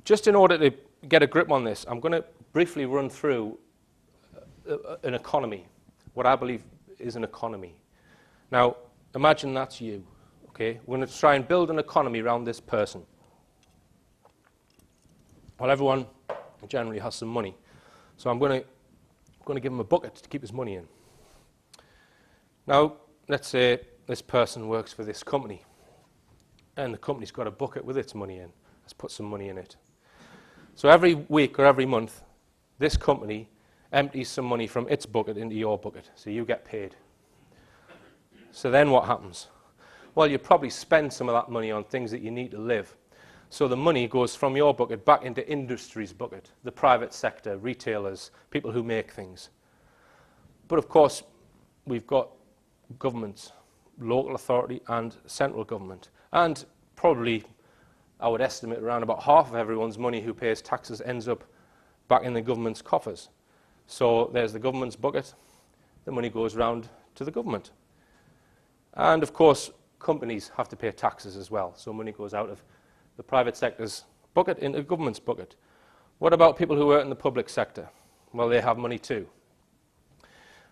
just in order to get a grip on this, I'm going to briefly run through an economy, what I believe is an economy. Now, imagine that's you, okay? We're going to try and build an economy around this person. Well, everyone generally has some money. So I'm going to give him a bucket to keep his money in. Now, let's say this person works for this company, and the company's got a bucket with its money in. Let's put some money in it. So every week or every month, this company empties some money from its bucket into your bucket, so you get paid. So then what happens? Well, you probably spend some of that money on things that you need to live. So the money goes from your bucket back into industry's bucket, the private sector, retailers, people who make things. But of course, we've got governments, local authority and central government. And probably, I would estimate, around about half of everyone's money who pays taxes ends up back in the government's coffers. So there's the government's bucket, the money goes round to the government. And of course, companies have to pay taxes as well, so money goes out of the private sector's bucket into the government's bucket. What about people who work in the public sector? Well, they have money too.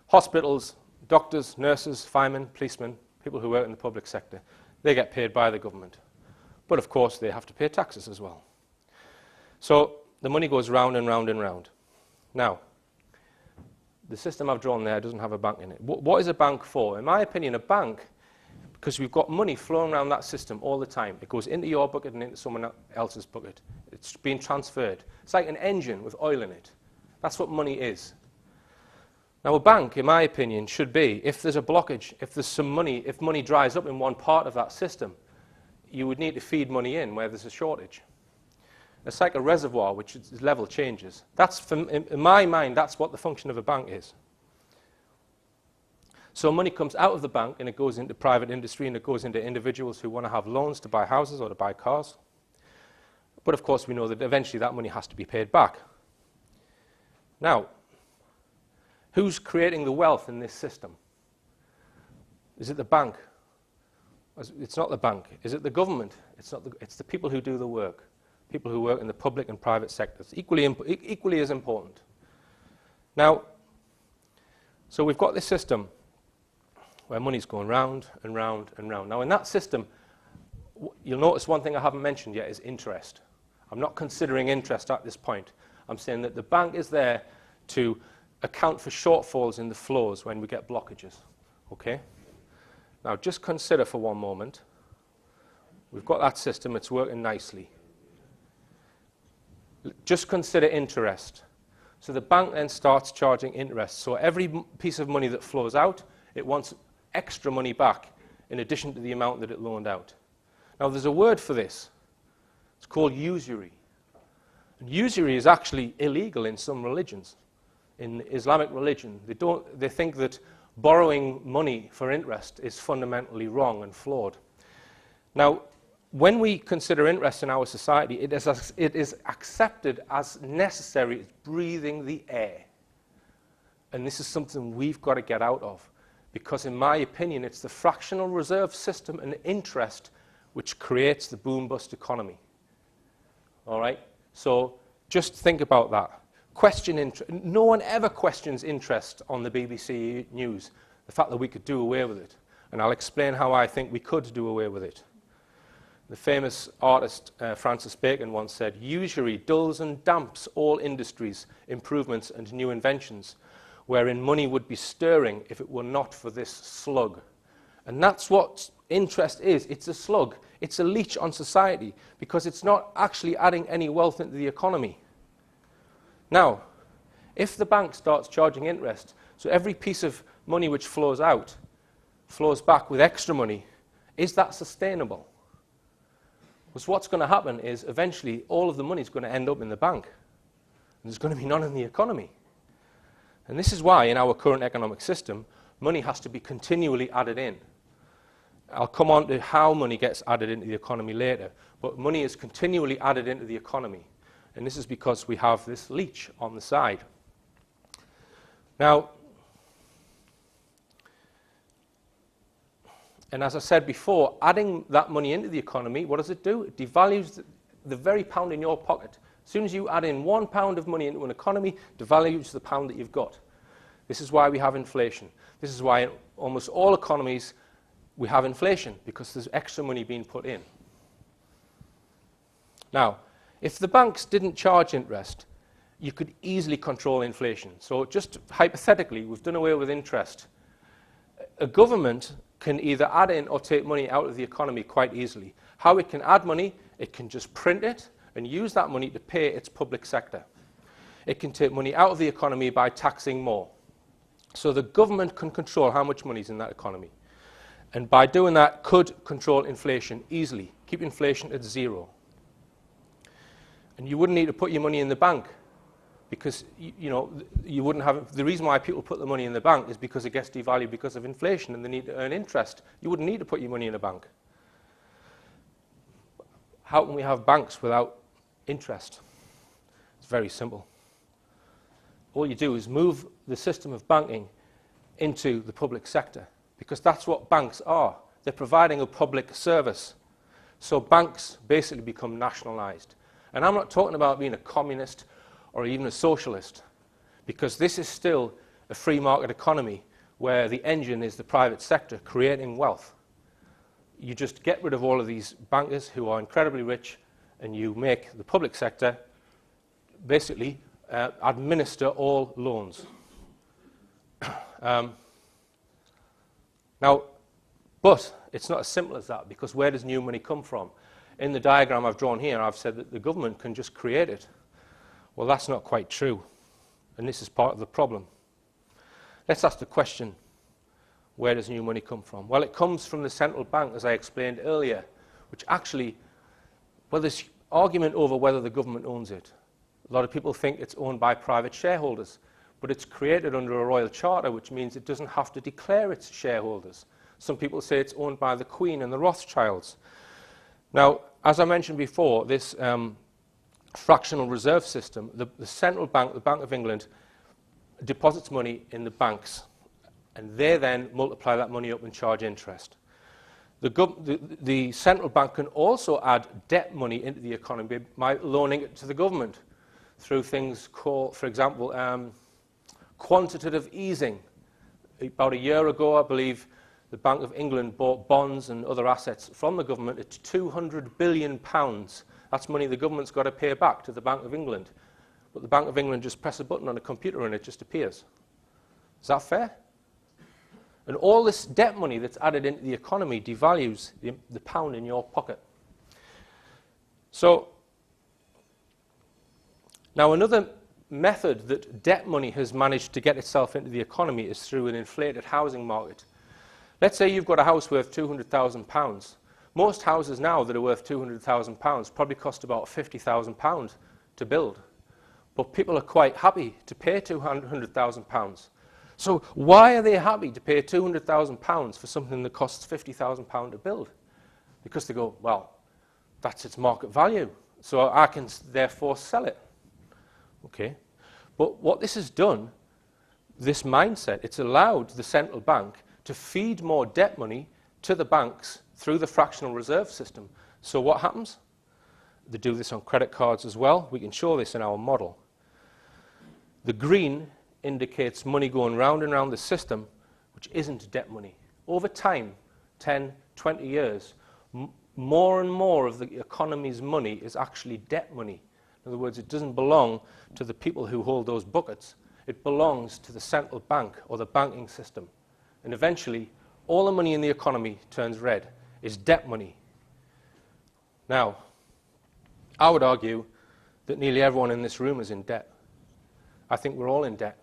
Hospitals, doctors, nurses, firemen, policemen, people who work in the public sector, they get paid by the government. But of course, they have to pay taxes as well. So the money goes round and round and round. Now, the system I've drawn there doesn't have a bank in it. What is a bank for? In my opinion, a bank, because we've got money flowing around that system all the time. It goes into your bucket and into someone else's bucket. It's being transferred. It's like an engine with oil in it. That's what money is. Now, a bank, in my opinion, should be, if there's a blockage, if there's some money, if money dries up in one part of that system, you would need to feed money in where there's a shortage. It's like a reservoir, which its level changes. That's, in my mind, that's what the function of a bank is. So money comes out of the bank and it goes into private industry and it goes into individuals who want to have loans to buy houses or to buy cars. But of course we know that eventually that money has to be paid back. Now, who's creating the wealth in this system? Is it the bank? It's not the bank. Is it the government? It's not. It's the people who do the work. People who work in the public and private sectors. Equally as important. Now, so we've got this system where money's going round and round and round. Now, in that system, you'll notice one thing I haven't mentioned yet is interest. I'm not considering interest at this point. I'm saying that the bank is there to account for shortfalls in the flows when we get blockages. Okay? Now, just consider for one moment, we've got that system, it's working nicely. Just consider interest. So the bank then starts charging interest. So every piece of money that flows out, it wants extra money back in addition to the amount that it loaned out. Now, there's a word for this. It's called usury. And usury is actually illegal in some religions. In Islamic religion, they think that borrowing money for interest is fundamentally wrong and flawed. Now, when we consider interest in our society, it is accepted as necessary as breathing the air. And this is something we've got to get out of. Because in my opinion, it's the fractional reserve system and interest which creates the boom-bust economy. All right? So just think about that. Question interest. No one ever questions interest on the BBC News, the fact that we could do away with it. And I'll explain how I think we could do away with it. The famous artist Francis Bacon once said, "Usury dulls and damps all industries, improvements and new inventions, wherein money would be stirring if it were not for this slug." And that's what interest is. It's a slug. It's a leech on society because it's not actually adding any wealth into the economy. Now, if the bank starts charging interest, so every piece of money which flows out flows back with extra money, is that sustainable? Because what's going to happen is eventually all of the money is going to end up in the bank. And there's going to be none in the economy. And this is why in our current economic system, money has to be continually added in. I'll come on to how money gets added into the economy later, but money is continually added into the economy. And this is because we have this leech on the side. Now, and as I said before, adding that money into the economy, what does it do? It devalues the very pound in your pocket. As soon as you add in £1 of money into an economy, devalues the pound that you've got. This is why we have inflation. This is why in almost all economies we have inflation, because there's extra money being put in. Now, if the banks didn't charge interest, you could easily control inflation. So just hypothetically, we've done away with interest. A government can either add in or take money out of the economy quite easily. How it can add money, it can just print it and use that money to pay its public sector. It can take money out of the economy by taxing more. So the government can control how much money is in that economy. And by doing that, could control inflation easily, keep inflation at zero. And you wouldn't need to put your money in the bank, because you wouldn't have. The reason why people put the money in the bank is because it gets devalued because of inflation, and they need to earn interest. You wouldn't need to put your money in a bank. How can we have banks without interest? It's very simple. All you do is move the system of banking into the public sector, because that's what banks are. They're providing a public service. So banks basically become nationalized. And I'm not talking about being a communist or even a socialist, because this is still a free market economy where the engine is the private sector creating wealth. You just get rid of all of these bankers who are incredibly rich, and you make the public sector basically administer all loans. Now, but it's not as simple as that, because where does new money come from? In the diagram I've drawn here, I've said that the government can just create it. Well, that's not quite true, and this is part of the problem. Let's ask the question, where does new money come from? Well, it comes from the central bank, as I explained earlier, which actually, well, there's argument over whether the government owns it. A lot of people think it's owned by private shareholders, but it's created under a royal charter, which means it doesn't have to declare its shareholders. Some people say it's owned by the Queen and the Rothschilds. Now, as I mentioned before, this fractional reserve system, the central bank, the Bank of England, deposits money in the banks, and they then multiply that money up and charge interest. The central bank can also add debt money into the economy by loaning it to the government through things called, for example, quantitative easing. About a year ago, I believe, the Bank of England bought bonds and other assets from the government at £200 billion. That's money the government's got to pay back to the Bank of England. But the Bank of England just press a button on a computer and it just appears. Is that fair? And all this debt money that's added into the economy devalues the pound in your pocket. So, now another method that debt money has managed to get itself into the economy is through an inflated housing market. Let's say you've got a house worth £200,000. Most houses now that are worth £200,000 probably cost about £50,000 to build. But people are quite happy to pay £200,000. So why are they happy to pay £200,000 for something that costs £50,000 to build? Because they go, well, that's its market value, so I can therefore sell it. Okay, but what this has done, this mindset, it's allowed the central bank to feed more debt money to the banks through the fractional reserve system. So what happens? They do this on credit cards as well. We can show this in our model. The green indicates money going round and round the system, which isn't debt money. Over time, 10, 20 years, more and more of the economy's money is actually debt money. In other words, it doesn't belong to the people who hold those buckets. It belongs to the central bank or the banking system. And eventually, all the money in the economy turns red. It's debt money. Now, I would argue that nearly everyone in this room is in debt. I think we're all in debt.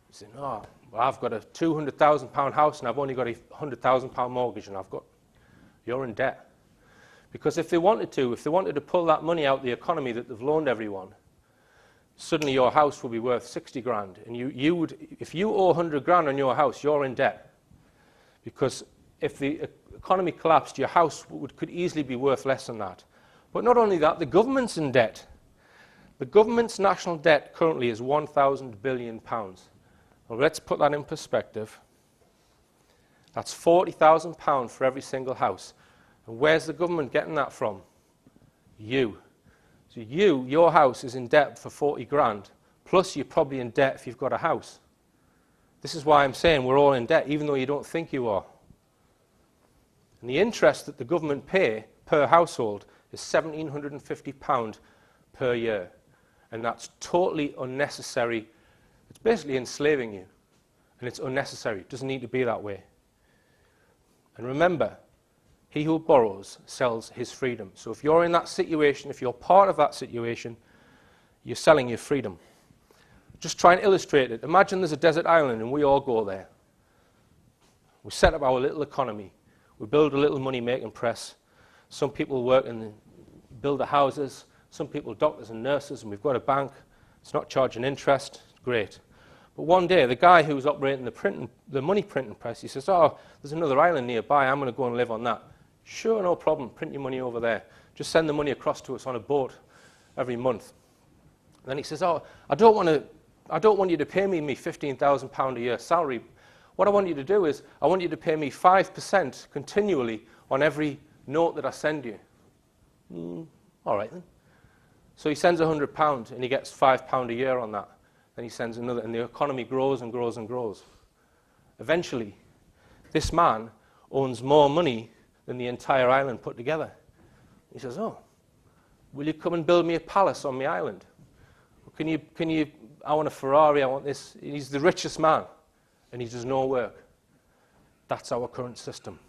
You say, no, well, I've got a £200,000 house and I've only got a £100,000 mortgage, and you're in debt. Because if they wanted to pull that money out of the economy that they've loaned everyone, suddenly your house will be worth 60 grand. And if you owe 100 grand on your house, you're in debt. Because if the economy collapsed, your house could easily be worth less than that. But not only that, the government's in debt. The government's national debt currently is £1,000 billion. Well, let's put that in perspective. That's £40,000 for every single house. And where's the government getting that from? You. So your house is in debt for 40 grand, plus you're probably in debt if you've got a house. This is why I'm saying we're all in debt, even though you don't think you are. And the interest that the government pay per household is £1,750 per year. And that's totally unnecessary. It's basically enslaving you. And it's unnecessary. It doesn't need to be that way. And remember, he who borrows sells his freedom. So if you're in that situation, if you're part of that situation, you're selling your freedom. Just try and illustrate it. Imagine there's a desert island and we all go there. We set up our little economy. We build a little money-making press. Some people work and build the houses. Some people doctors and nurses, and we've got a bank. It's not charging interest. Great. But one day, the guy who's operating the money printing press, he says, oh, there's another island nearby. I'm going to go and live on that. Sure, no problem. Print your money over there. Just send the money across to us on a boat every month. And then he says, oh, I don't want you to pay me £15,000 a year salary. What I want you to do is, I want you to pay me 5% continually on every note that I send you. All right then. So he sends £100 and he gets £5 a year on that. Then he sends another, and the economy grows and grows and grows. Eventually, this man owns more money than the entire island put together. He says, oh, will you come and build me a palace on my island? Can you, I want a Ferrari, I want this. He's the richest man, and he does no work. That's our current system.